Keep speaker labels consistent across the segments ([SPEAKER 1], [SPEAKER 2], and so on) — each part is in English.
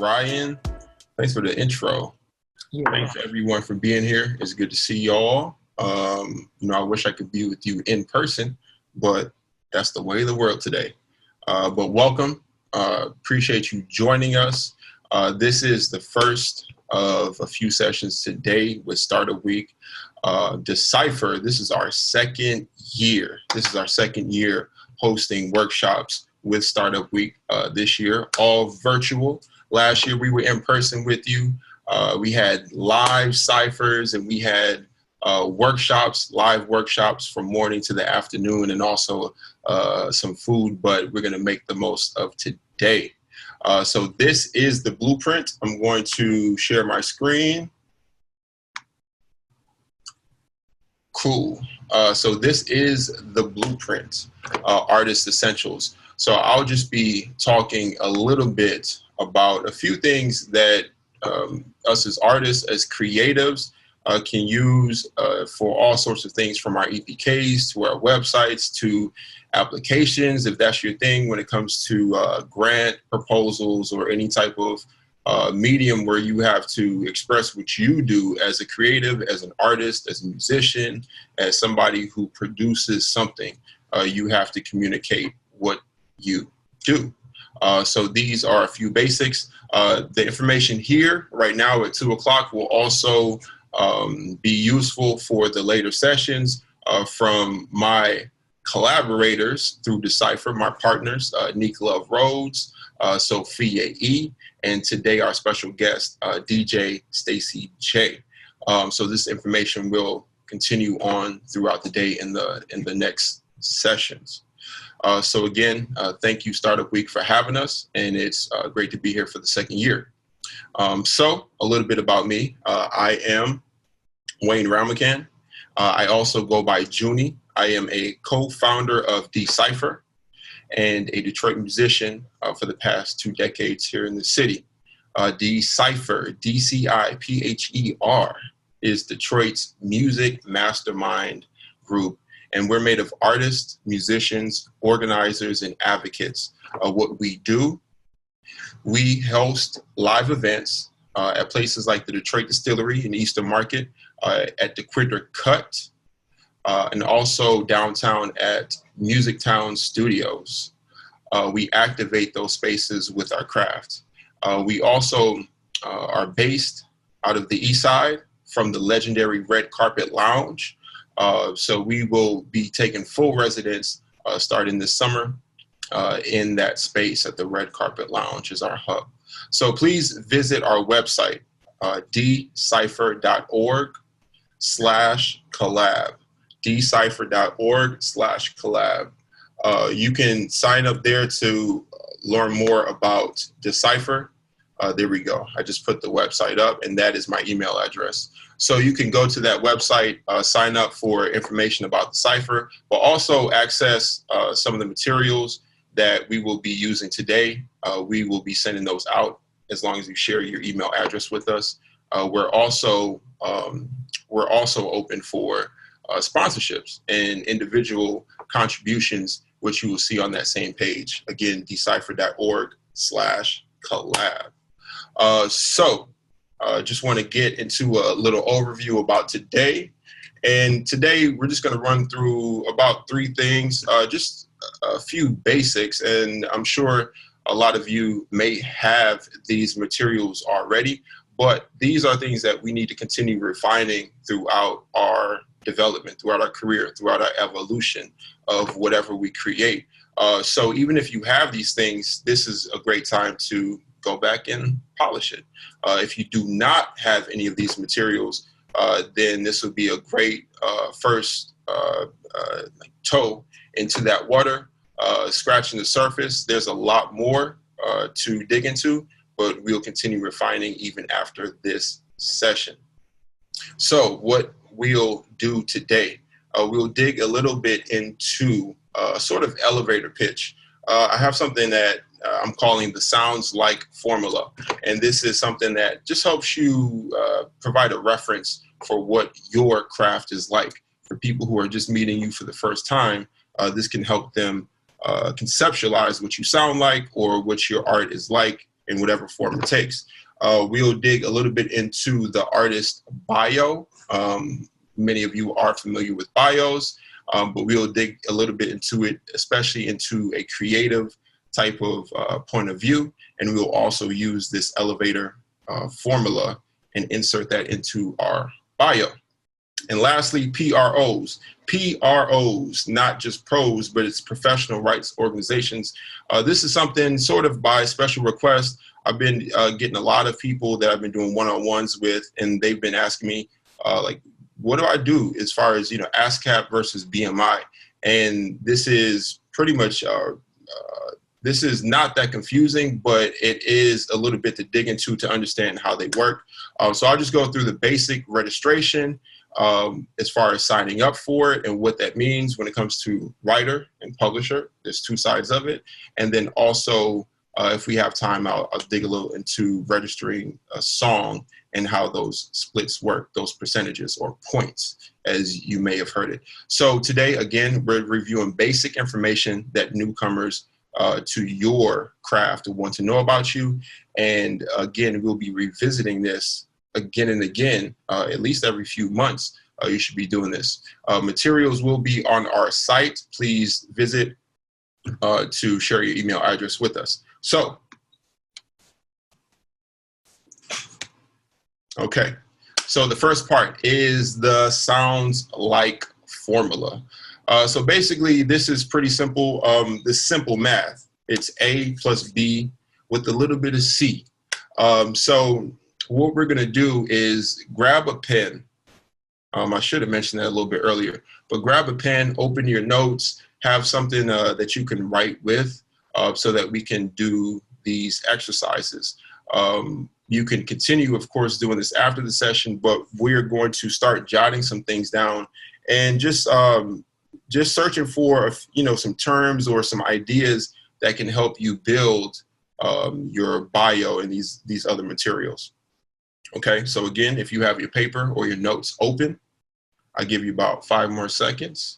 [SPEAKER 1] Ryan. Thanks for the intro. Thanks everyone for being here. It's good to see y'all. I wish I could be with you in person, but that's the way of the world today. But welcome. Appreciate you joining us. This is the first of a few sessions today with Startup Week. D.Cipher, this is our second year. This is our second year hosting workshops with Startup Week this year, all virtual. Last year we were in person with you. We had live ciphers and we had live workshops from morning to the afternoon, and also some food, but we're going to make the most of today. So this is the blueprint. I'm going to share my screen. Cool. So this is the blueprint, Artist Essentials. So I'll just be talking a little bit about a few things that us as artists, as creatives, can use for all sorts of things, from our EPKs to our websites to applications, if that's your thing, when it comes to grant proposals or any type of medium where you have to express what you do as a creative, as an artist, as a musician, as somebody who produces something. You have to communicate what you do. So these are a few basics. The information here right now at 2 o'clock will also be useful for the later sessions from my collaborators through D.Cipher, my partners, Nick Love Rhodes, Sophia E., and today our special guest, DJ Stacy J. So this information will continue on throughout the day in the next sessions. So again, thank you Startup Week for having us, and it's great to be here for the second year. So a little bit about me. I am Wayne Ramocan. I also go by Junie. I am a co-founder of D.Cipher and a Detroit musician for the past 2 decades here in the city. D.Cipher, D-C-I-P-H-E-R, is Detroit's music mastermind group. And we're made of artists, musicians, organizers, and advocates. What we do, we host live events at places like the Detroit Distillery and Eastern Market, at the Quitter Cut, and also downtown at Music Town Studios. We activate those spaces with our craft. We also are based out of the East Side from the legendary Red Carpet Lounge. So we will be taking full residence starting this summer in that space at the Red Carpet Lounge is our hub. So please visit our website, dcipher.org/collab, dcipher.org/collab. You can sign up there to learn more about D.Cipher. There we go. I just put the website up, and that is my email address. So you can go to that website, sign up for information about D.Cipher, but also access some of the materials that we will be using today. We will be sending those out as long as you share your email address with us. We're also open for sponsorships and individual contributions, which you will see on that same page. Again, dcipher.org/collab. Just want to get into a little overview about today. And today we're just going to run through about 3 things, just a few basics. And I'm sure a lot of you may have these materials already, but these are things that we need to continue refining throughout our development, throughout our career, throughout our evolution of whatever we create. So even if you have these things, this is a great time to go back and polish it. If you do not have any of these materials, then this would be a great first toe into that water, scratching the surface. There's a lot more to dig into, but we'll continue refining even after this session. So what we'll do today, we'll dig a little bit into a sort of elevator pitch. I have something that I'm calling the sounds like formula. And this is something that just helps you provide a reference for what your craft is like. For people who are just meeting you for the first time, this can help them conceptualize what you sound like or what your art is like in whatever form it takes. We'll dig a little bit into the artist bio. Many of you are familiar with bios, but we'll dig a little bit into it, especially into a creative type of point of view. And we'll also use this elevator formula and insert that into our bio. And lastly, PROs. PROs, not just pros, but it's professional rights organizations. This is something sort of by special request. I've been getting a lot of people that I've been doing one-on-ones with, and they've been asking me, like, what do I do as far as, Ascap versus BMI? And this is pretty much, this is not that confusing, but it is a little bit to dig into to understand how they work. So I'll just go through the basic registration as far as signing up for it and what that means when it comes to writer and publisher. There's two sides of it. And then also, if we have time, I'll dig a little into registering a song and how those splits work, those percentages or points, as you may have heard it. So today, again, we're reviewing basic information that newcomers to your craft want to know about you. And again, we'll be revisiting this again and again, at least every few months. You should be doing this. Materials will be on our site. Please visit to share your email address with us. So, okay. So the first part is the sounds like formula. So basically, this is pretty simple. This simple math. It's A plus B with a little bit of C. So what we're gonna do is grab a pen. I should have mentioned that a little bit earlier, but grab a pen, open your notes, have something that you can write with so that we can do these exercises. You can continue, of course, doing this after the session, but we're going to start jotting some things down and just searching for, some terms or some ideas that can help you build your bio and these other materials. Okay, so again, if you have your paper or your notes open, I'll give you about 5 more seconds.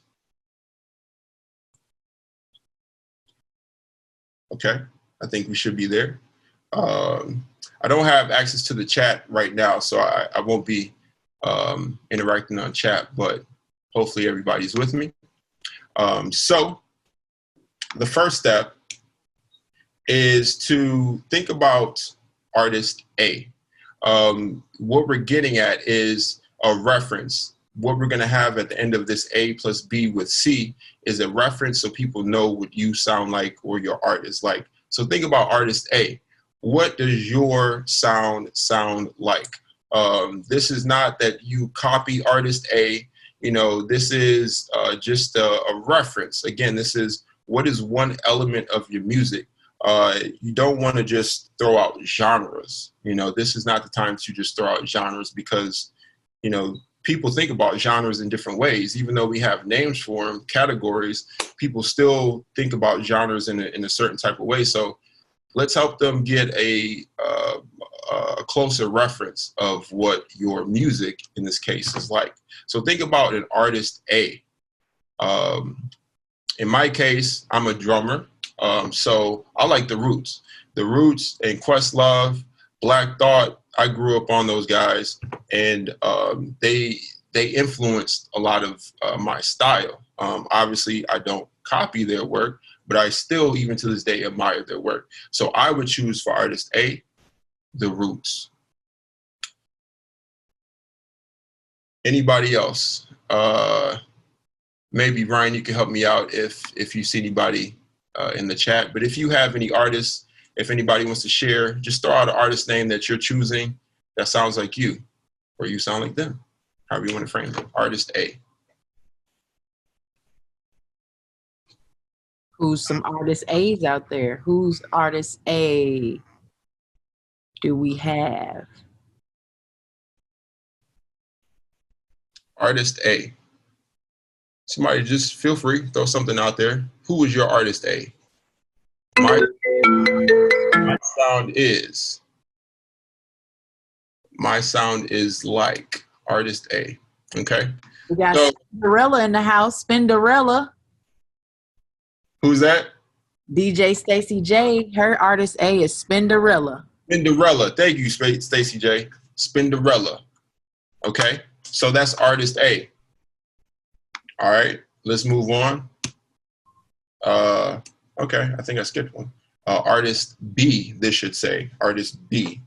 [SPEAKER 1] Okay, I think we should be there. I don't have access to the chat right now, so I won't be interacting on chat, but hopefully everybody's with me. So the first step is to think about artist A. What we're getting at is a reference. What we're gonna have at the end of this A plus B with C is a reference so people know what you sound like or your art is like. So think about artist A. What does your sound like? This is not that you copy artist A. This is just a reference. Again, this is what is one element of your music. You don't want to just throw out genres. This is not the time to just throw out genres because, people think about genres in different ways. Even though we have names for them, categories, people still think about genres in a certain type of way. So let's help them get a closer reference of what your music, in this case, is like. So think about an artist A. In my case, I'm a drummer. So I like the Roots. The Roots and Questlove, Black Thought, I grew up on those guys, and they influenced a lot of my style. Obviously, I don't copy their work, but I still, even to this day, admire their work. So I would choose for artist A, the Roots. Anybody else? Maybe Ryan, you can help me out if you see anybody in the chat. But if you have any artists, if anybody wants to share, just throw out an artist name that you're choosing that sounds like you, or you sound like them, however you want to frame it. Artist A.
[SPEAKER 2] Who's some artist A's out there? Who's artist A do we have?
[SPEAKER 1] Artist A. Somebody just feel free, throw something out there. Who is your artist A? My sound is like artist A. Okay.
[SPEAKER 2] We got Spinderella in the house. Spinderella.
[SPEAKER 1] Who's that?
[SPEAKER 2] DJ Stacy J, her artist A is Spinderella.
[SPEAKER 1] Spinderella. Thank you, Stacy J. Spinderella. Okay, so that's artist A. All right, let's move on. Okay, I think I skipped one. Artist B, this should say, artist B.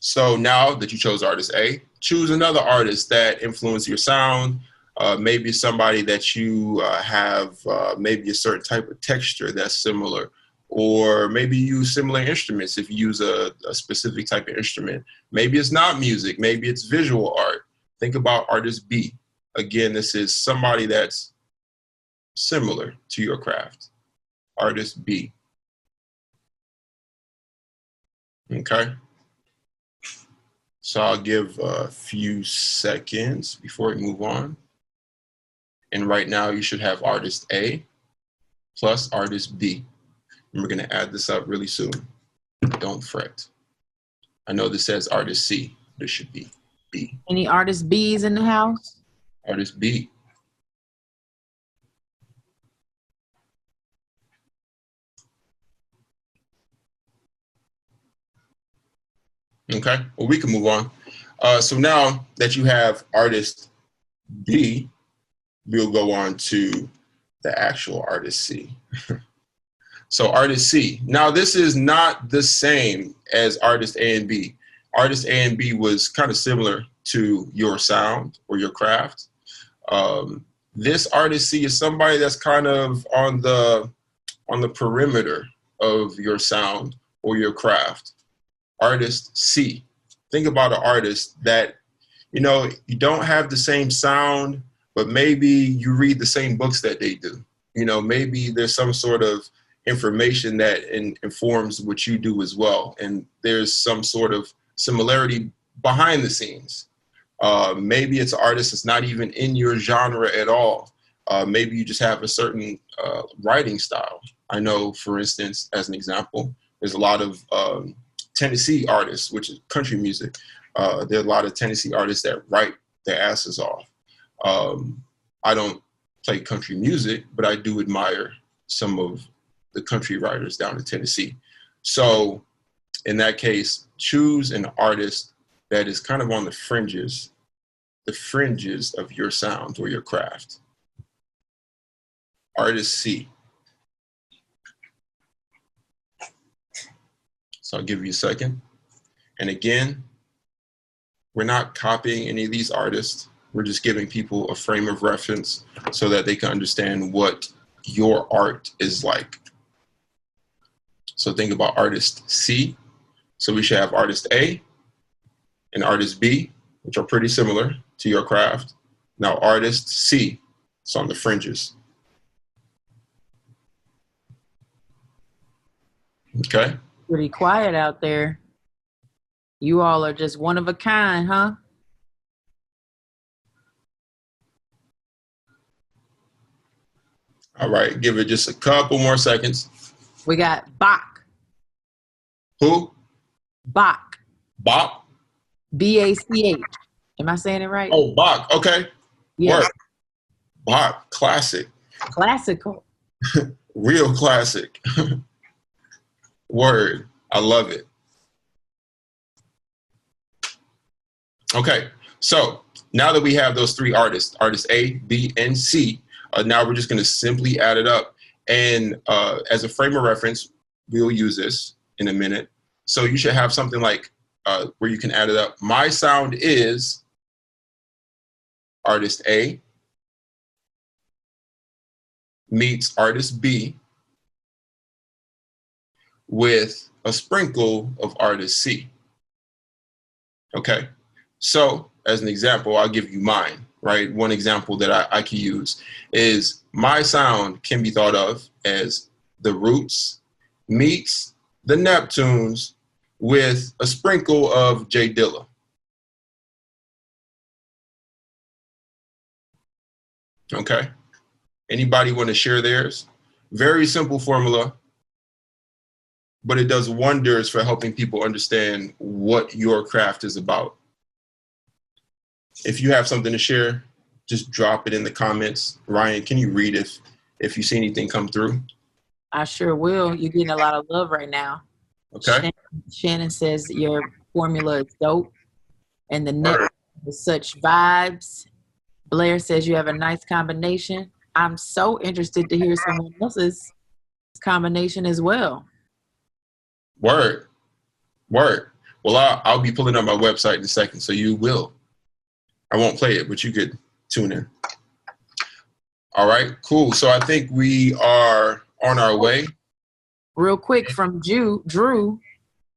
[SPEAKER 1] So now that you chose artist A, choose another artist that influenced your sound. Maybe somebody that you have maybe a certain type of texture that's similar, or maybe you use similar instruments if you use a specific type of instrument. Maybe it's not music, maybe it's visual art. Think about artist B. Again, this is somebody that's similar to your craft. Artist B. Okay. So I'll give a few seconds before we move on. And right now you should have artist A plus artist B. And we're gonna add this up really soon. Don't fret. I know this says artist C. This should be B.
[SPEAKER 2] Any artist B's in the house?
[SPEAKER 1] Artist B. Okay, well, we can move on. So now that you have artist B, we'll go on to the actual artist C. So artist C. Now this is not the same as artist A and B. Artist A and B was kind of similar to your sound or your craft. This artist C is somebody that's kind of on the perimeter of your sound or your craft. Artist C. Think about an artist that, you know, you don't have the same sound, but maybe you read the same books that they do. You know, maybe there's some sort of information that informs what you do as well. And there's some sort of similarity behind the scenes. Maybe it's an artist that's not even in your genre at all. Maybe you just have a certain writing style. I know, for instance, as an example, there's a lot of Tennessee artists, which is country music. There are a lot of Tennessee artists that write their asses off. I don't play country music, but I do admire some of the country writers down in Tennessee. So in that case, choose an artist that is kind of on the fringes of your sound or your craft. Artist C. So I'll give you a second. And again, we're not copying any of these artists. We're just giving people a frame of reference so that they can understand what your art is like. So think about artist C. So we should have artist A and artist B, which are pretty similar to your craft. Now artist C, it's on the fringes. Okay.
[SPEAKER 2] Pretty quiet out there. You all are just one of a kind, huh?
[SPEAKER 1] All right, give it just a couple more seconds.
[SPEAKER 2] We got Bach.
[SPEAKER 1] Who?
[SPEAKER 2] Bach.
[SPEAKER 1] Bach?
[SPEAKER 2] B-A-C-H. Am I saying it right?
[SPEAKER 1] Oh, Bach. Okay.
[SPEAKER 2] Yes.
[SPEAKER 1] Word. Bach. Classic.
[SPEAKER 2] Classical.
[SPEAKER 1] Real classic. Word. I love it. Okay. So now that we have those three artists, artists A, B, and C, now we're just going to simply add it up. And as a frame of reference, we'll use this in a minute. So you should have something like where you can add it up. My sound is artist A meets artist B with a sprinkle of artist C. Okay, so as an example, I'll give you mine, right? One example that I can use is my sound can be thought of as the Roots meets the Neptunes with a sprinkle of J Dilla. Okay, anybody want to share theirs? Very simple formula, but it does wonders for helping people understand what your craft is about. If you have something to share, just drop it in the comments. Ryan, can you read if if you see anything come through.
[SPEAKER 2] I sure will. You're getting a lot of love right now.
[SPEAKER 1] Okay.
[SPEAKER 2] Shannon says your formula is dope and the net
[SPEAKER 1] Word.
[SPEAKER 2] is such vibes. Blair says you have a nice combination. I'm so interested to hear someone else's combination as well.
[SPEAKER 1] Word. Word. Well, I'll be pulling up my website in a second, so you will. I won't play it, but you could tune in. All right, cool. So I think we are on our way.
[SPEAKER 2] Real quick from Drew,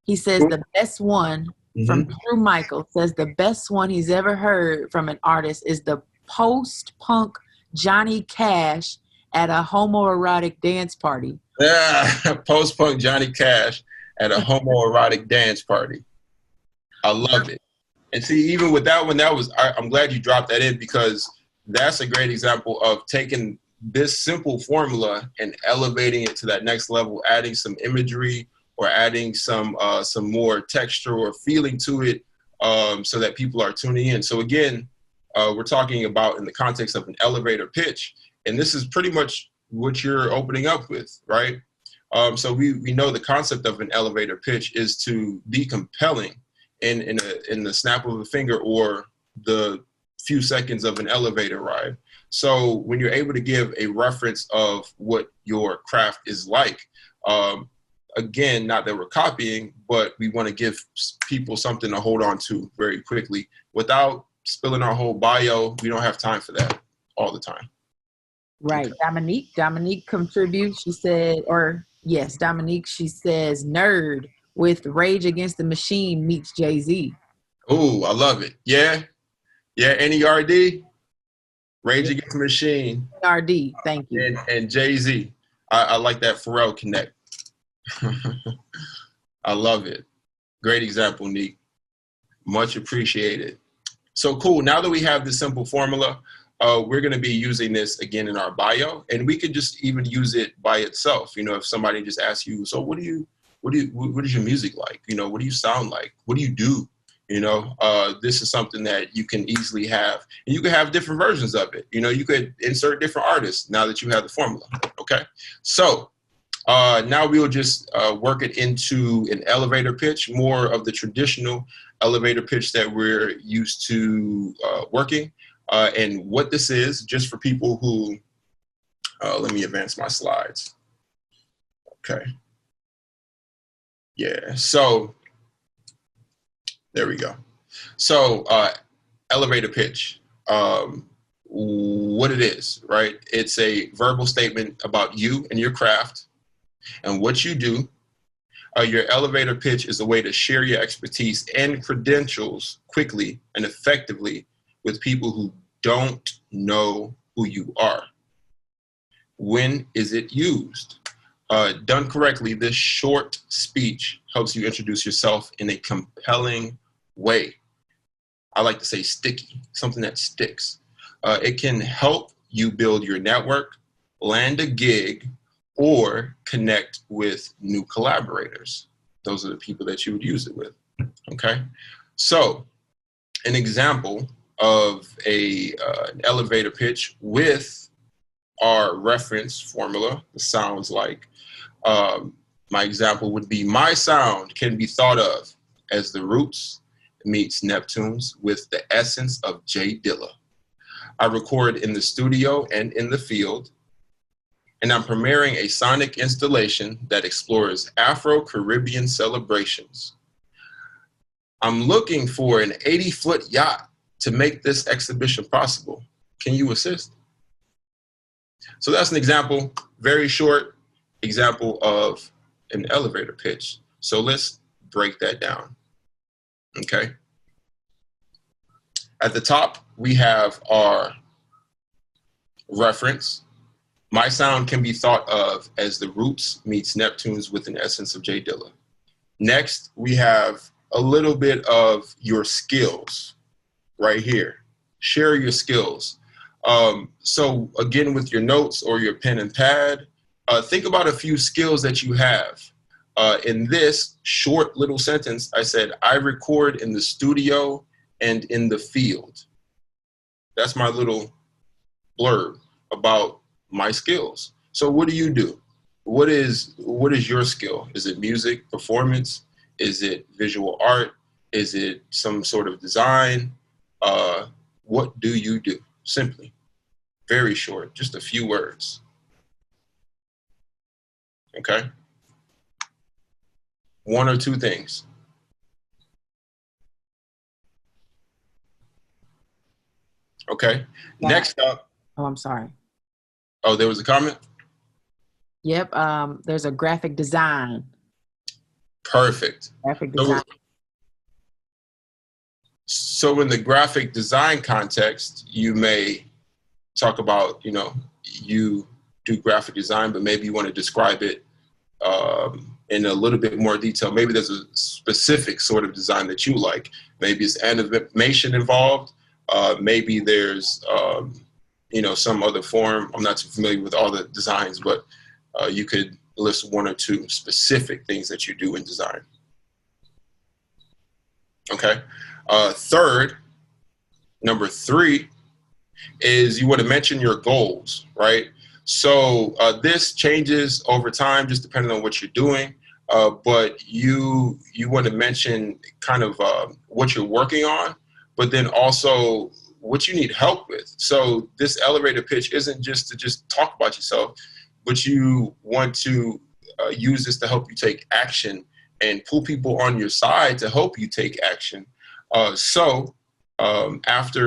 [SPEAKER 2] he says the best one from Drew Michael says the best one he's ever heard from an artist is the post-punk Johnny Cash at a homoerotic dance party.
[SPEAKER 1] Yeah, post-punk Johnny Cash at a homoerotic dance party. I love it. And see, even with that one, I'm glad you dropped that in, because that's a great example of taking this simple formula and elevating it to that next level, adding some imagery or adding some more texture or feeling to it, so that people are tuning in. So again, we're talking about in the context of an elevator pitch, and this is pretty much what you're opening up with, right? So we know the concept of an elevator pitch is to be compelling in the snap of a finger or the few seconds of an elevator ride. So when you're able to give a reference of what your craft is like, again, not that we're copying, but we want to give people something to hold on to very quickly without spilling our whole bio. We don't have time for that all the time.
[SPEAKER 2] Right. Okay. Dominique contributes. She said, Dominique, she says, nerd with Rage Against the Machine meets Jay-Z.
[SPEAKER 1] Oh, I love it. Yeah. Yeah, NERD, Rage Against the Machine.
[SPEAKER 2] NERD, thank you.
[SPEAKER 1] And Jay-Z. I like that Pharrell connect. I love it. Great example, Neek. Much appreciated. So cool. Now that we have this simple formula, we're going to be using this again in our bio, and we could just even use it by itself. You know, if somebody just asks you, so what is your music like? You know, what do you sound like? What do you do? You know, this is something that you can easily have, and you can have different versions of it. You know, you could insert different artists now that you have the formula. Okay. So now we'll just work it into an elevator pitch, more of the traditional elevator pitch that we're used to working. And what this is, just for people who, let me advance my slides. Okay. Yeah, so there we go. So elevator pitch, what it is, right? It's a verbal statement about you and your craft and what you do. Your elevator pitch is a way to share your expertise and credentials quickly and effectively with people who don't know who you are. When is it used? Done correctly, this short speech helps you introduce yourself in a compelling way. I like to say sticky, something that sticks. It can help you build your network, land a gig, or connect with new collaborators. Those are the people that you would use it with, okay? So an example of an elevator pitch with our reference formula sounds like, my example would be, my sound can be thought of as the Roots meets Neptunes with the essence of Jay Dilla. I record in the studio and in the field, and I'm premiering a sonic installation that explores Afro-Caribbean celebrations. I'm looking for an 80-foot yacht to make this exhibition possible. Can you assist? So that's an example, very short example of an elevator pitch. So let's break that down, okay? At the top, we have our reference. My sound can be thought of as the Roots meets Neptunes with an essence of Jay Dilla. Next, we have a little bit of your skills right here. Share your skills. So again, with your notes or your pen and pad, think about a few skills that you have. In this short little sentence, I said, I record in the studio and in the field. That's my little blurb about my skills. So what do you do? What is your skill? Is it music, performance? Is it visual art? Is it some sort of design? What do you do? Simply, very short, just a few words. Okay? One or two things. Okay.
[SPEAKER 2] Yeah.
[SPEAKER 1] Next up.
[SPEAKER 2] Oh, I'm sorry.
[SPEAKER 1] Oh, there was a comment?
[SPEAKER 2] Yep. There's a graphic design.
[SPEAKER 1] Perfect.
[SPEAKER 2] Graphic design.
[SPEAKER 1] So in the graphic design context, you may talk about, you do graphic design, but maybe you want to describe it in a little bit more detail. Maybe there's a specific sort of design that you like. Maybe it's animation involved. Maybe there's, some other form. I'm not too familiar with all the designs, but you could list one or two specific things that you do in design. Okay. Number three is you want to mention your goals, right? So this changes over time, just depending on what you're doing. But you want to mention kind of what you're working on, but then also what you need help with. So this elevator pitch isn't just to talk about yourself, but you want to use this to help you take action and pull people on your side to help you take action. After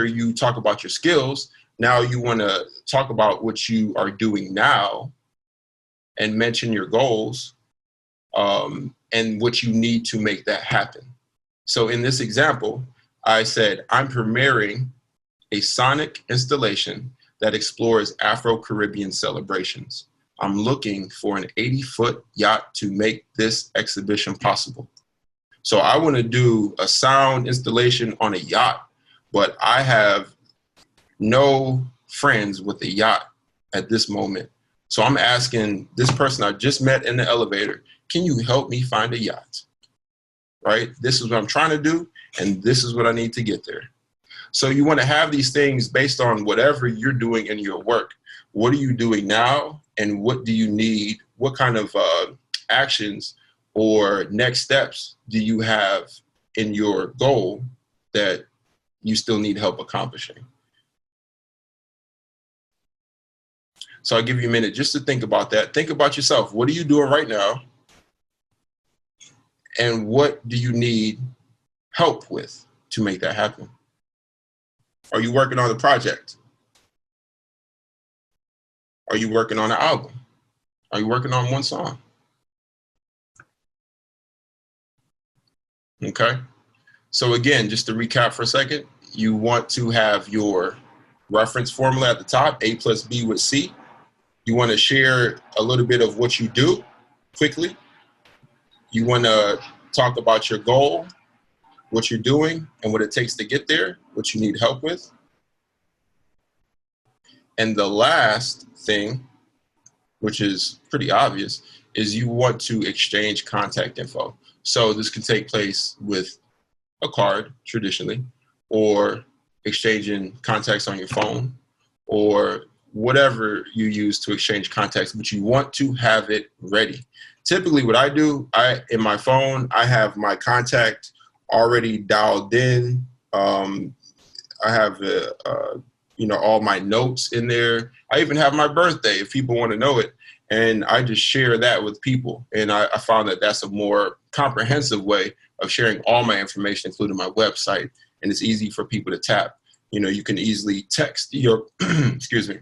[SPEAKER 1] you talk about your skills, now you want to talk about what you are doing now and mention your goals and what you need to make that happen. So in this example, I said, I'm premiering a sonic installation that explores Afro-Caribbean celebrations. I'm looking for an 80-foot yacht to make this exhibition possible. So I want to do a sound installation on a yacht, but I have no friends with a yacht at this moment. So I'm asking this person I just met in the elevator, can you help me find a yacht? Right? This is what I'm trying to do, and this is what I need to get there. So you want to have these things based on whatever you're doing in your work. What are you doing now, and what do you need? What kind of actions or next steps do you have in your goal that you still need help accomplishing? So I'll give you a minute just to think about that. Think about yourself. What are you doing right now? And what do you need help with to make that happen? Are you working on a project? Are you working on an album? Are you working on one song? Okay. So again, just to recap for a second, you want to have your reference formula at the top, A plus B with C. You want to share a little bit of what you do quickly. You want to talk about your goal, what you're doing, and what it takes to get there, what you need help with. And the last thing, which is pretty obvious, is you want to exchange contact info. So this can take place with a card, traditionally, or exchanging contacts on your phone, or whatever you use to exchange contacts, but you want to have it ready. Typically what I do, in my phone, I have my contact already dialed in. I have all my notes in there. I even have my birthday if people want to know it. And I just share that with people. And I found that that's a more comprehensive way of sharing all my information, including my website. And it's easy for people to tap. You can easily text your, excuse me,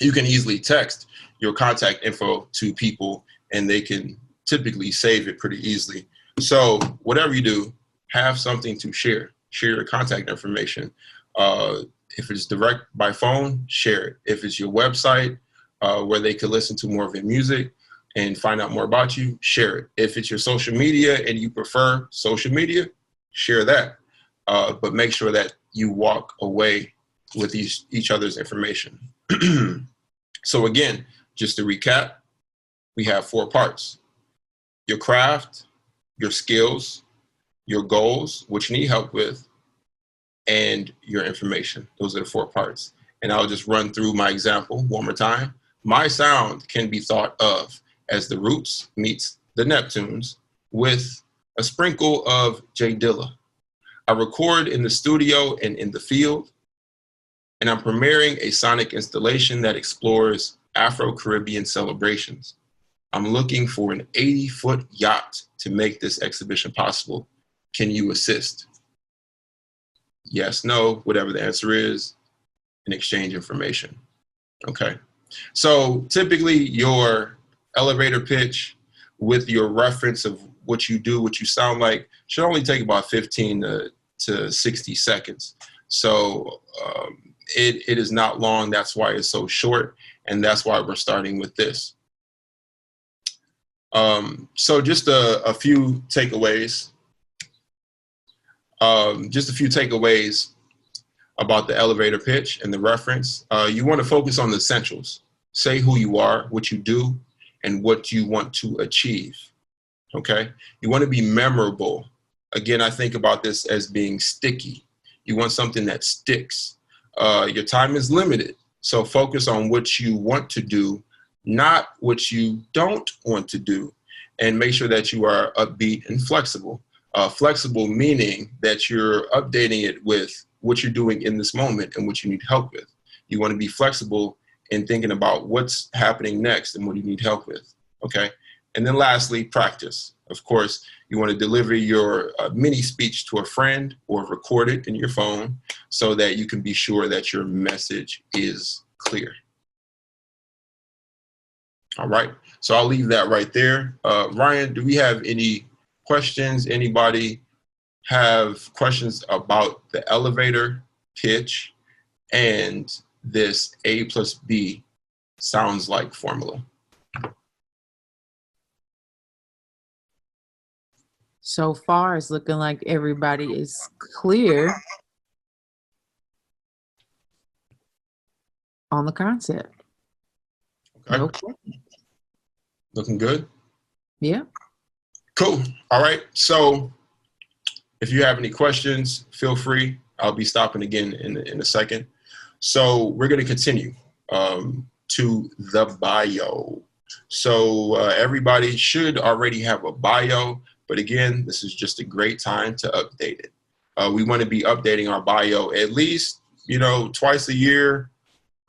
[SPEAKER 1] you can easily text your contact info to people and they can typically save it pretty easily. So whatever you do, have something to share. Share your contact information. If it's direct by phone, share it. If it's your website where they could listen to more of your music and find out more about you, share it. If it's your social media and you prefer social media, share that. But make sure that you walk away with each other's information. So again, just to recap, we have 4 parts: your craft, your skills, your goals, which you need help with, and your information. Those are the 4 parts. And I'll just run through my example one more time. My sound can be thought of as the Roots meets the Neptunes with a sprinkle of J Dilla. I record in the studio and in the field, and I'm premiering a sonic installation that explores Afro-Caribbean celebrations. I'm looking for an 80-foot yacht to make this exhibition possible. Can you assist? Yes, no, whatever the answer is, and exchange information. Okay. So typically your elevator pitch with your reference of what you do, what you sound like, should only take about 15 to 60 seconds. So it is not long. That's why it's so short. And that's why we're starting with this. So just a few takeaways. Just a few takeaways about the elevator pitch and the reference. You want to focus on the essentials. Say who you are, what you do, and what you want to achieve. Okay? You want to be memorable. Again, I think about this as being sticky. You want something that sticks. Your time is limited. So focus on what you want to do, not what you don't want to do. And make sure that you are upbeat and flexible. Flexible meaning that you're updating it with what you're doing in this moment and what you need help with. You want to be flexible in thinking about what's happening next and what you need help with, okay? And then lastly, practice. Of course, you want to deliver your mini speech to a friend or record it in your phone so that you can be sure that your message is clear. All right, so I'll leave that right there. Ryan, do we have any questions? Anybody have questions about the elevator pitch and this A plus B sounds like formula?
[SPEAKER 2] So far, it's looking like everybody is clear on the concept.
[SPEAKER 1] Okay.
[SPEAKER 2] Okay.
[SPEAKER 1] Looking good?
[SPEAKER 2] Yeah.
[SPEAKER 1] Cool. All right. So if you have any questions, feel free. I'll be stopping again in a second. So we're going to continue to the bio. So everybody should already have a bio, but again, this is just a great time to update it. We want to be updating our bio at least, twice a year,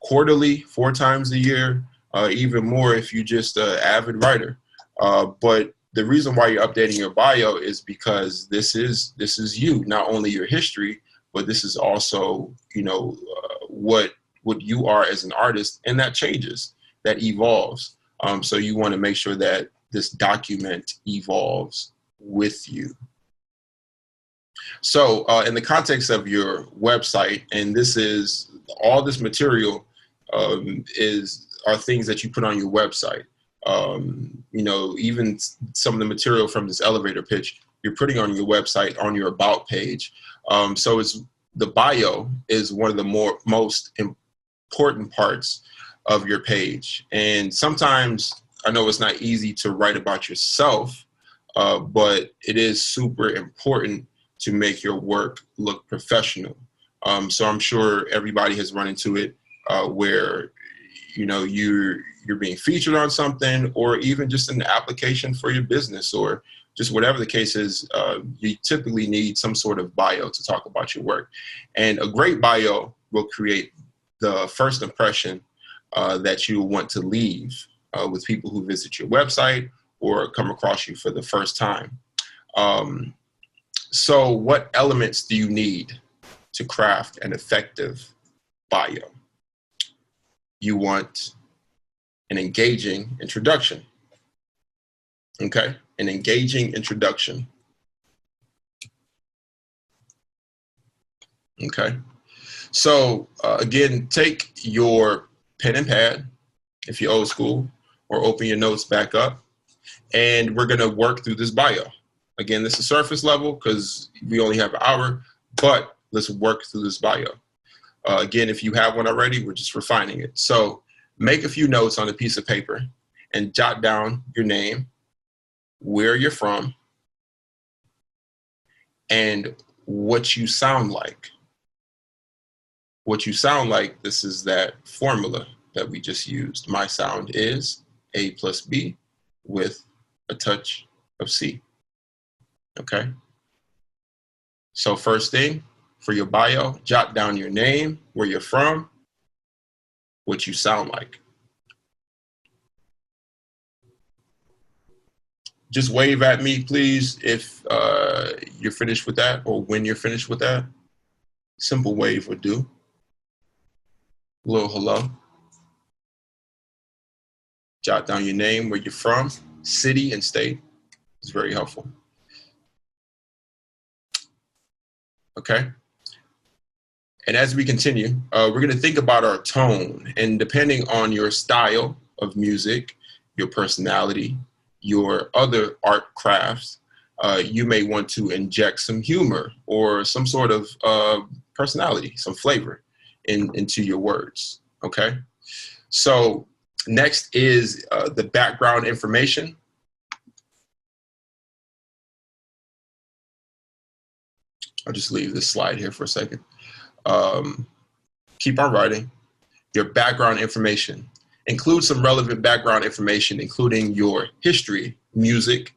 [SPEAKER 1] quarterly, 4 times a year, even more if you're just an avid writer. But the reason why you're updating your bio is because this is you, not only your history, but this is also, what you are as an artist, and that changes, that evolves. So you want to make sure that this document evolves with you. So in the context of your website, and all this material are things that you put on your website. Even some of the material from this elevator pitch, you're putting on your website, on your about page. So the bio is one of the most important parts of your page. And sometimes I know it's not easy to write about yourself, but it is super important to make your work look professional. So I'm sure everybody has run into it where you're being featured on something, or even just an application for your business, or just whatever the case is. You typically need some sort of bio to talk about your work. And a great bio will create the first impression that you want to leave with people who visit your website or come across you for the first time. So what elements do you need to craft an effective bio? You want an engaging introduction. Okay, an engaging introduction. Okay, so again, take your pen and pad, if you're old school, or open your notes back up, and we're gonna work through this bio. Again, this is surface level because we only have an hour, but let's work through this bio. Again, if you have one already, we're just refining it. So make a few notes on a piece of paper and jot down your name, where you're from, and what you sound like. What you sound like, this is that formula that we just used. My sound is A plus B with a touch of C. Okay. So first thing for your bio, jot down your name, where you're from, what you sound like. Just wave at me, please, if you're finished with that, or when you're finished with that. Simple wave would do. A little hello. Jot down your name, where you're from, city and state. It's very helpful. Okay. And as we continue, we're going to think about our tone. And depending on your style of music, your personality, your other art crafts, you may want to inject some humor or some sort of personality, some flavor into your words. Okay. So next is the background information. I'll just leave this slide here for a second. Keep on writing. Your background information. Include some relevant background information, including your history, music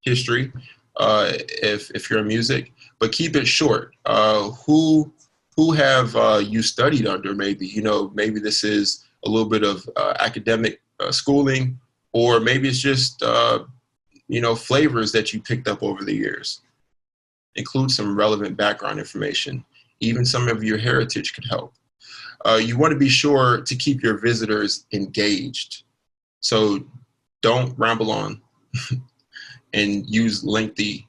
[SPEAKER 1] history, if you're in music, but keep it short. Who have you studied under? Maybe, maybe this is a little bit of academic schooling, or maybe it's just flavors that you picked up over the years. Include some relevant background information. Even some of your heritage could help. You want to be sure to keep your visitors engaged. So don't ramble on and use lengthy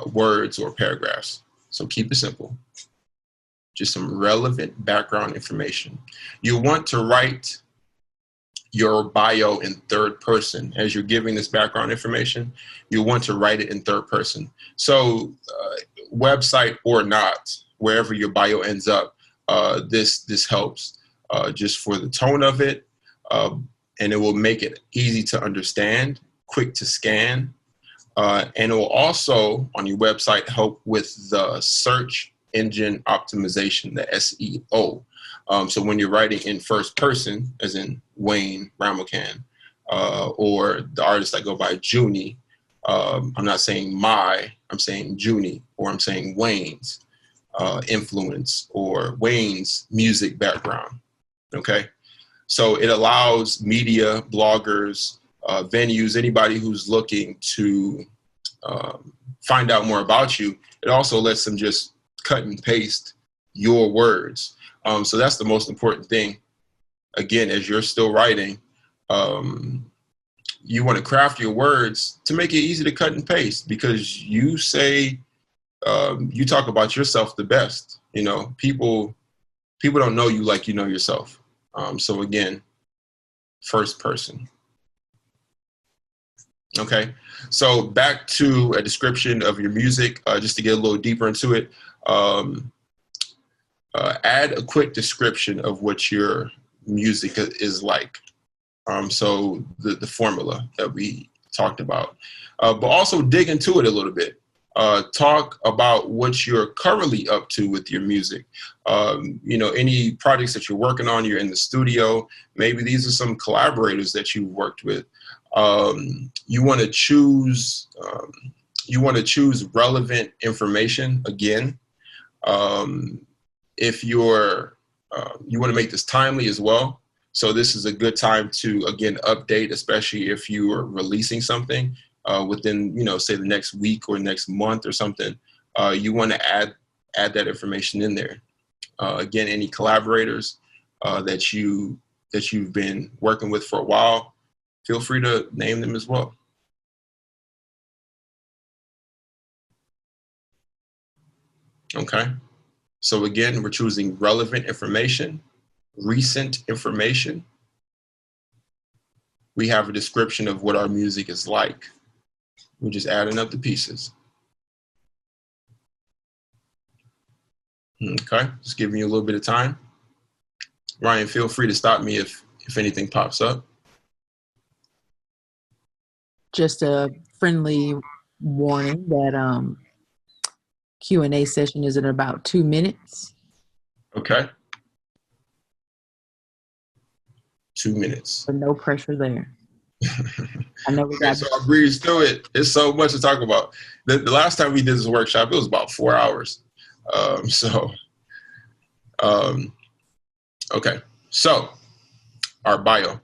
[SPEAKER 1] words or paragraphs. So keep it simple. Just some relevant background information. You want to write your bio in third person. As you're giving this background information, you want to write it in third person. So website or not, wherever your bio ends up, this helps just for the tone of it, and it will make it easy to understand, quick to scan, and it will also, on your website, help with the search engine optimization, the SEO. So when you're writing in first person, as in Wayne Ramocan, or the artists that go by Junie, I'm not saying I'm saying Junie, or I'm saying Wayne's influence, or Wayne's music background. Okay. So it allows media, bloggers, venues, anybody who's looking to find out more about you. It also lets them just cut and paste your words. So that's the most important thing. Again, as you're still writing, you want to craft your words to make it easy to cut and paste, because you say, you talk about yourself the best. People don't know you like you know yourself. So again, first person. Okay, so back to a description of your music, just to get a little deeper into it. Add a quick description of what your music is like. So the formula that we talked about, but also dig into it a little bit. Talk about what you're currently up to with your music. Any projects that you're working on, you're in the studio, maybe these are some collaborators that you've worked with. You want to choose relevant information again. If you want to make this timely as well. So this is a good time to, again, update, especially if you are releasing something within, say the next week or next month or something. You want to add that information in there. Again, any collaborators that you've been working with for a while, feel free to name them as well. Okay. So again, we're choosing relevant information, recent information. We have a description of what our music is like. We're just adding up the pieces. Okay, just giving you a little bit of time. Ryan, feel free to stop me if anything pops up.
[SPEAKER 2] Just a friendly warning that Q&A session is in about 2 minutes.
[SPEAKER 1] Okay. 2 minutes.
[SPEAKER 2] But no pressure there. I know we
[SPEAKER 1] Okay,
[SPEAKER 2] got.
[SPEAKER 1] so I'll breeze through it. It's so much to talk about. The last time we did this workshop, it was about 4 hours. Okay. So our bio.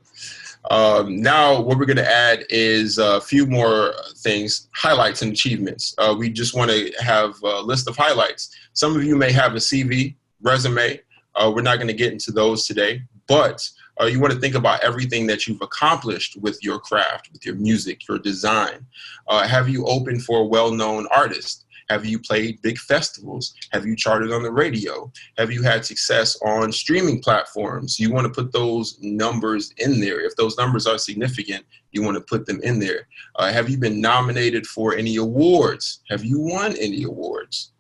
[SPEAKER 1] Now what we're going to add is a few more things, highlights and achievements. We just want to have a list of highlights. Some of you may have a CV, resume. We're not going to get into those today, but you want to think about everything that you've accomplished with your craft, with your music, your design. Have you opened for a well-known artist? Have you played big festivals? Have you charted on the radio? Have you had success on streaming platforms? You want to put those numbers in there. If those numbers are significant, you want to put them in there. Have you been nominated for any awards? Have you won any awards?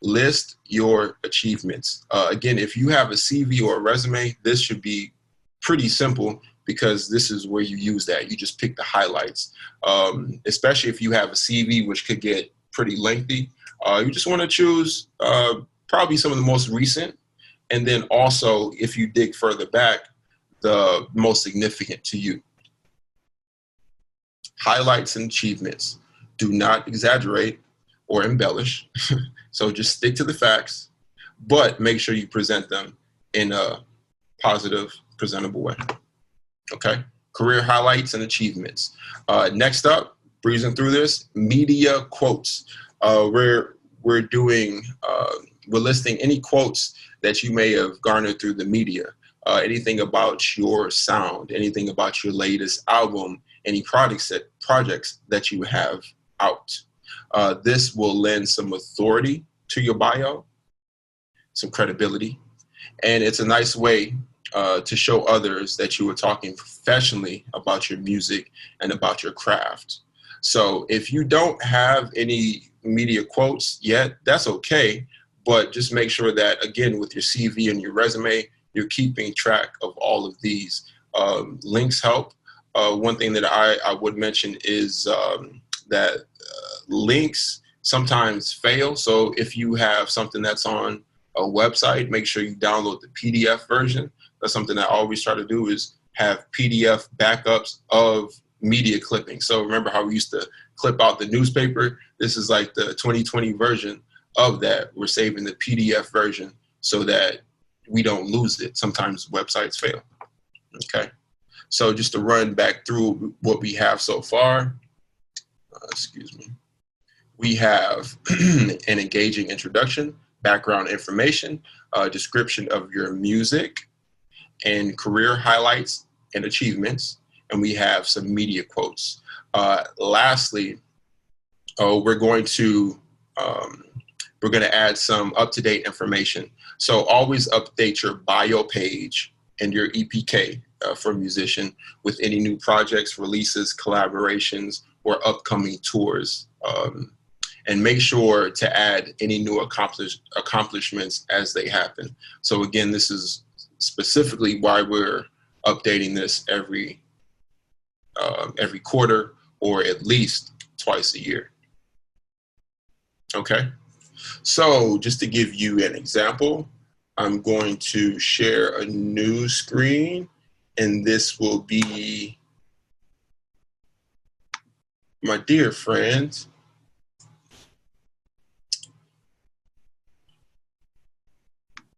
[SPEAKER 1] List your achievements. Again, if you have a CV or a resume, this should be pretty simple because this is where you use that. You just pick the highlights, especially if you have a CV, which could get pretty lengthy. You just want to choose probably some of the most recent. And then also, if you dig further back, the most significant to you. Highlights and achievements. Do not exaggerate or embellish. So just stick to the facts, but make sure you present them in a positive, presentable way. Okay? Career highlights and achievements. Next up, breezing through this, media quotes. We're listing any quotes that you may have garnered through the media. Anything about your sound, anything about your latest album, any projects that you have out. This will lend some authority to your bio, some credibility, and it's a nice way to show others that you were talking professionally about your music and about your craft. So if you don't have any media quotes yet, that's okay, but just make sure that, again, with your CV and your resume, you're keeping track of all of these. Links help. One thing that I would mention is that links sometimes fail. So if you have something that's on a website, make sure you download the PDF version. That's something I always try to do, is have PDF backups of media clippings. So remember how we used to clip out the newspaper? This is like the 2020 version of that. We're saving the PDF version so that we don't lose it. Sometimes websites fail. Okay. So just to run back through what we have so far, excuse me. We have an engaging introduction, background information, description of your music, and career highlights and achievements. And we have some media quotes. Lastly, we're going to add some up-to-date information. So always update your bio page and your EPK for a musician with any new projects, releases, collaborations, or upcoming tours. And make sure to add any new accomplishments as they happen. So again, this is specifically why we're updating this every quarter, or at least twice a year. Okay, so just to give you an example, I'm going to share a new screen, and this will be my dear friend,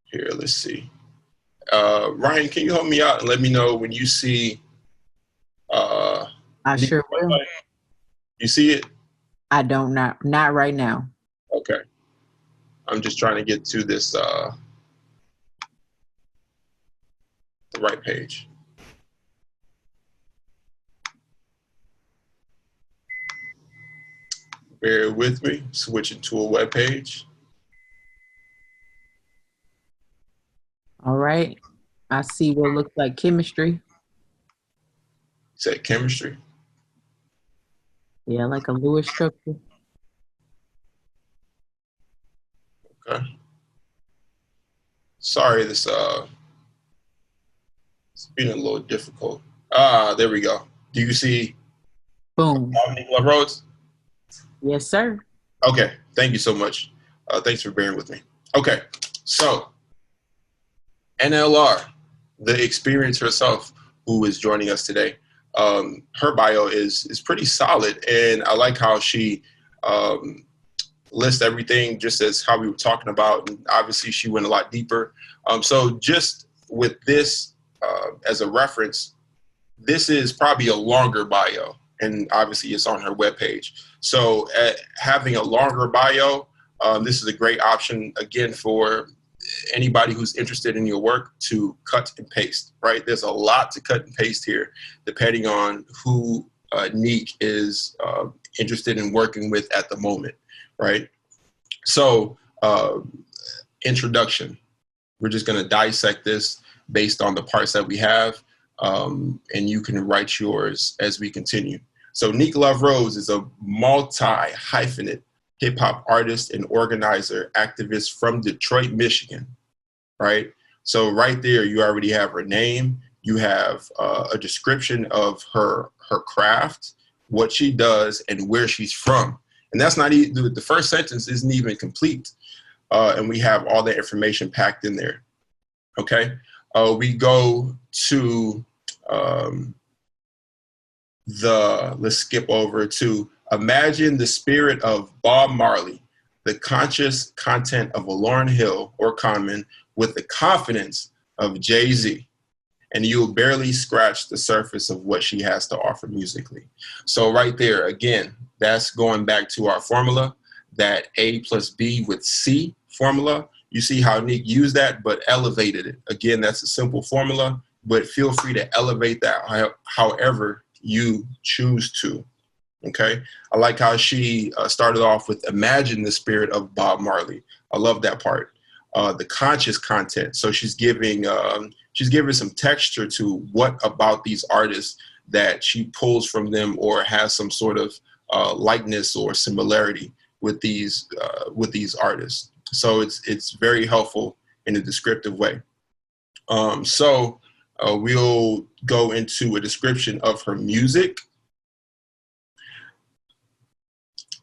[SPEAKER 1] here, let's see. Ryan, can you help me out and let me know when you see
[SPEAKER 2] I sure will.
[SPEAKER 1] You see it?
[SPEAKER 2] I don't, not right now.
[SPEAKER 1] Okay. I'm just trying to get to this the right page. Bear with me, switching to a web page.
[SPEAKER 2] All right. I see what looks like chemistry.
[SPEAKER 1] Is that chemistry?
[SPEAKER 2] Yeah, like a Lewis structure.
[SPEAKER 1] Okay. Sorry, this it's been a little difficult. There we go. Do you see
[SPEAKER 2] Boom.
[SPEAKER 1] Love Roads?
[SPEAKER 2] Yes, sir.
[SPEAKER 1] Okay, thank you so much. Thanks for bearing with me. Okay, so NLR, the experience herself, who is joining us today. Her bio is pretty solid, and I like how she lists everything just as how we were talking about. And obviously, she went a lot deeper. So just with this as a reference, this is probably a longer bio, and obviously it's on her webpage. So having a longer bio, this is a great option, again, for anybody who's interested in your work to cut and paste, right? There's a lot to cut and paste here, depending on who Neek is interested in working with at the moment, right? So introduction, we're just going to dissect this based on the parts that we have, and you can write yours as we continue. So Neek Love Rose is a multi-hyphenate hip-hop artist and organizer, activist from Detroit, Michigan, right? So right there, you already have her name. You have a description of her craft, what she does, and where she's from. And that's not even, the first sentence isn't even complete. And we have all the information packed in there, okay? We go to let's skip over to imagine the spirit of Bob Marley, the conscious content of a Lauryn Hill or Common with the confidence of Jay-Z, and you'll barely scratch the surface of what she has to offer musically. So right there, again, that's going back to our formula, that A plus B with C formula. You see how Neek used that, but elevated it. Again, that's a simple formula, but feel free to elevate that however you choose to. Okay, I like how she started off with imagine the spirit of Bob Marley. I love that part. The conscious content. So she's giving some texture to what about these artists that she pulls from them or has some sort of likeness or similarity with these artists. So it's very helpful in a descriptive way. So we'll go into a description of her music.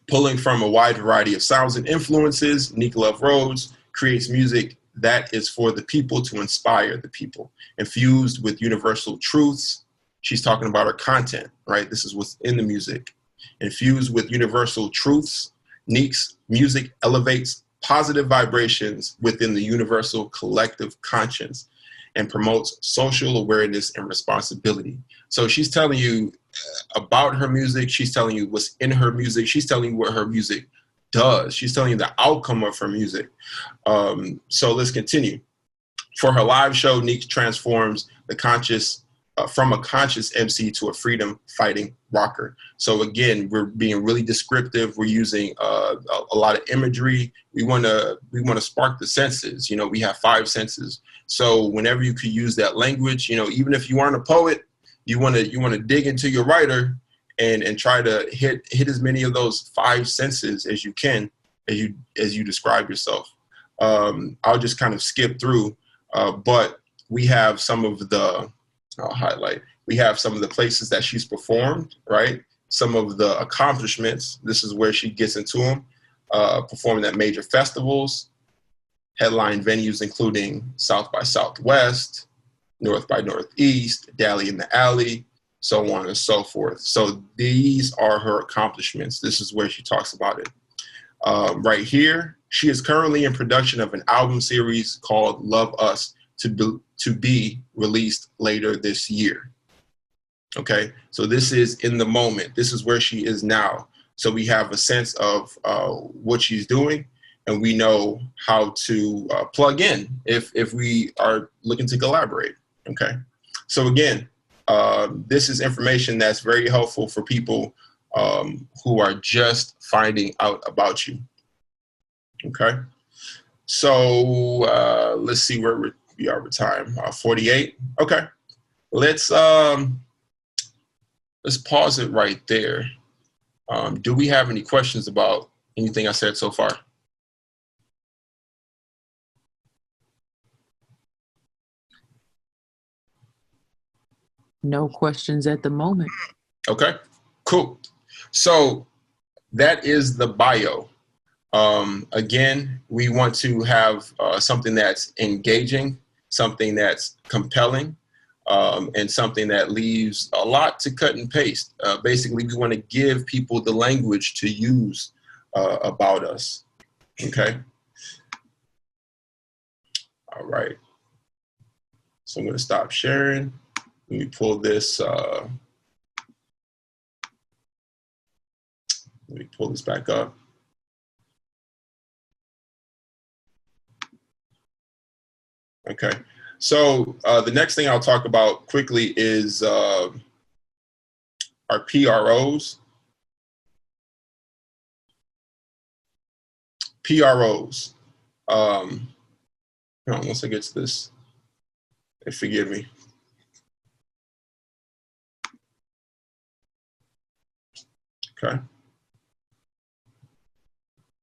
[SPEAKER 1] Pulling from a wide variety of sounds and influences, Neek Love Rose creates music that is for the people to inspire the people. Infused with universal truths, she's talking about her content, right? This is what's in the music. Infused with universal truths, Neek's music elevates positive vibrations within the universal collective conscience and promotes social awareness and responsibility. So she's telling you about her music. She's telling you what's in her music. She's telling you what her music does. She's telling you the outcome of her music. So let's continue. For her live show, Neek transforms the conscious from a conscious MC to a freedom fighting rocker. So again, we're being really descriptive. We're using a lot of imagery. We want to spark the senses. You know, we have 5 senses. So whenever you could use that language, you know, even if you aren't a poet, you want to dig into your writer and try to hit as many of those 5 senses as you can as you describe yourself. I'll just kind of skip through, but we have some of the I'll highlight. We have some of the places that she's performed, right? Some of the accomplishments. This is where she gets into them. Performing at major festivals, headline venues including South by Southwest, North by Northeast, Dally in the Alley, so on and so forth. So these are her accomplishments. This is where she talks about it. Right here, she is currently in production of an album series called Love Us to be released later this year. Okay, so this is in the moment. This is where she is now. So we have a sense of what she's doing, and we know how to plug in if we are looking to collaborate. Okay, so again, this is information that's very helpful for people who are just finding out about you. Okay, so let's see where we are with time. 48. Okay, let's pause it right there. Do we have any questions about anything I said so far?
[SPEAKER 2] No questions at the moment.
[SPEAKER 1] Okay, cool. So that is the bio. Again, we want to have something that's engaging, something that's compelling. and something that leaves a lot to cut and paste. Basically, we want to give people the language to use about us. Okay. All right. So I'm going to stop sharing. Let me pull this. Let me pull this back up. Okay. So the next thing I'll talk about quickly is our PROs. PROs. Hold on, once I get to this, forgive me. Okay.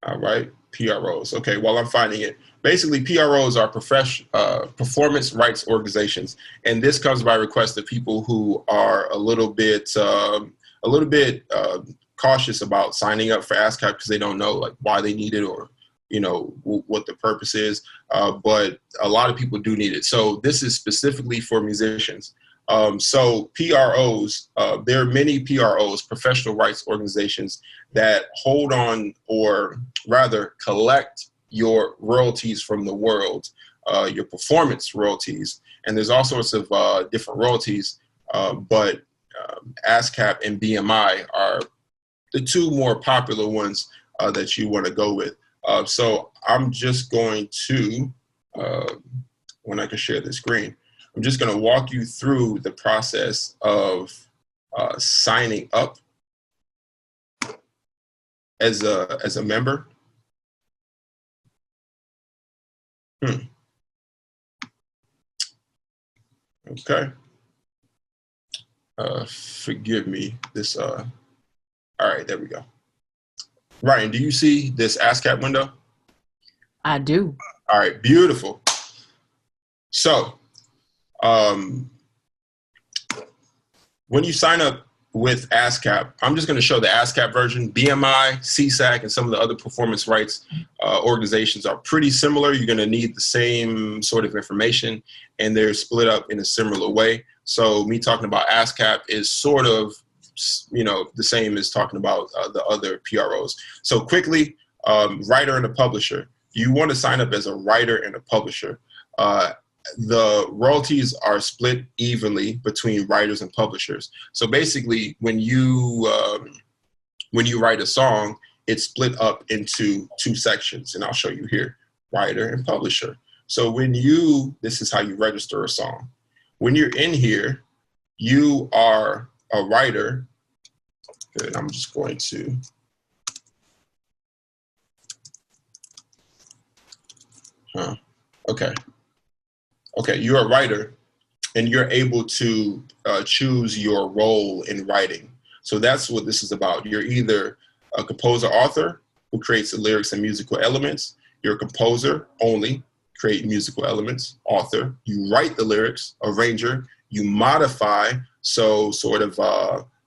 [SPEAKER 1] All right, PROs. Okay, while I'm finding it, basically PROs are performance rights organizations, and this comes by request of people who are a little bit cautious about signing up for Ascap because they don't know like why they need it or what the purpose is. But a lot of people do need it. So this is specifically for musicians. So PROs, there are many PROs, professional rights organizations, that hold on, or rather collect your royalties from the world, your performance royalties. And there's all sorts of different royalties, but ASCAP and BMI are the two more popular ones that you want to go with. So I'm just going to, when I can share the screen, I'm just going to walk you through the process of signing up as a member. Okay. Forgive me. This. All right. There we go. Ryan, do you see this ASCAP window?
[SPEAKER 2] I do.
[SPEAKER 1] All right. Beautiful. So, when you sign up with ASCAP, I'm just going to show the ASCAP version. BMI, CSAC, and some of the other performance rights organizations are pretty similar. You're going to need the same sort of information, and they're split up in a similar way. So me talking about ASCAP is sort of, the same as talking about the other PROs. So quickly, writer and a publisher. You want to sign up as a writer and a publisher. The royalties are split evenly between writers and publishers. So basically, when you write a song, it's split up into two sections, and I'll show you here, writer and publisher. So this is how you register a song. When you're in here, you are a writer. Good, I'm just going to. Okay. Okay, you're a writer, and you're able to choose your role in writing. So that's what this is about. You're either a composer-author who creates the lyrics and musical elements. You're a composer only, create musical elements. Author, you write the lyrics. Arranger, you modify, so sort of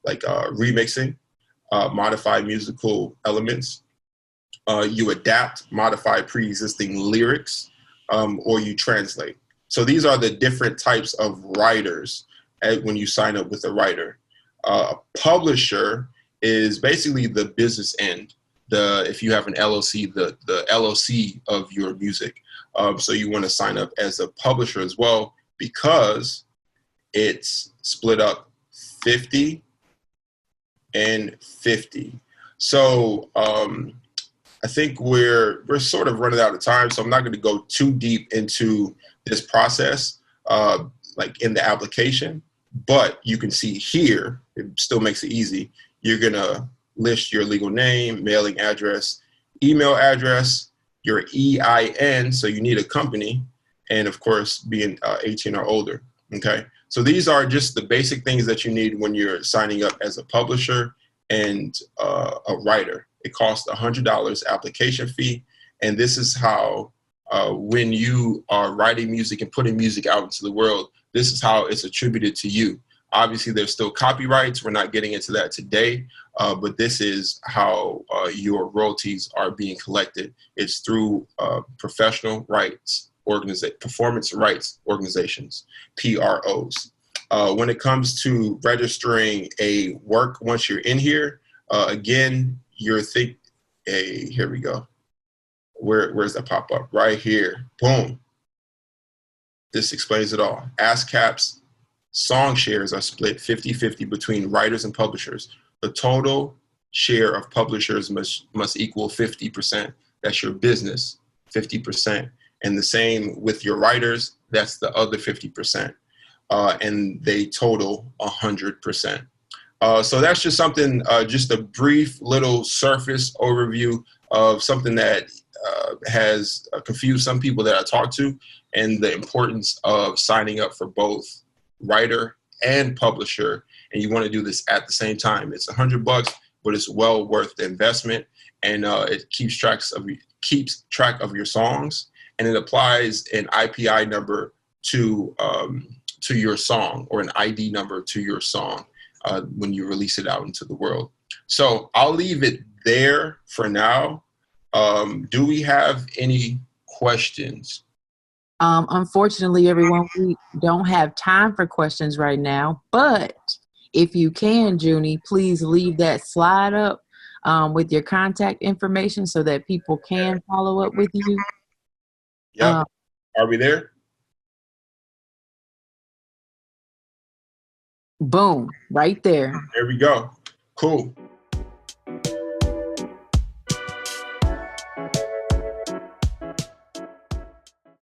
[SPEAKER 1] like remixing, modify musical elements. You adapt, modify pre-existing lyrics, or you translate. So these are the different types of writers when you sign up with a writer. A publisher is basically the business end. If you have an LLC, the LLC of your music. So you want to sign up as a publisher as well, because it's split up 50 and 50. So I think we're sort of running out of time, so I'm not going to go too deep into this process, like in the application, but you can see here, it still makes it easy. You're going to list your legal name, mailing address, email address, your EIN, so you need a company, and of course, being 18 or older, okay? So these are just the basic things that you need when you're signing up as a publisher and a writer. It costs $100 application fee, and this is how when you are writing music and putting music out into the world, this is how it's attributed to you. Obviously, there's still copyrights. We're not getting into that today, but this is how your royalties are being collected. It's through professional rights performance rights organizations, PROs. When it comes to registering a work once you're in here, again, here we go. Where's that pop up? Right here. Boom. This explains it all. Ascap's song shares are split 50-50 between writers and publishers. The total share of publishers must equal 50%. That's your business, 50%. And the same with your writers, that's the other 50%. And they total 100%. So that's just something, just a brief little surface overview of something that has confused some people that I talk to, and the importance of signing up for both writer and publisher. And you want to do this at the same time. It's $100, but it's well worth the investment, and it keeps track of your songs, and it applies an IPI number to your song, or an ID number to your song when you release it out into the world. So I'll leave it there for now. Do we have any questions?
[SPEAKER 2] Unfortunately, everyone, we don't have time for questions right now, but if you can, Junie, please leave that slide up with your contact information so that people can follow up with you.
[SPEAKER 1] Yep. Are we there?
[SPEAKER 2] Boom, right there.
[SPEAKER 1] There we go. Cool.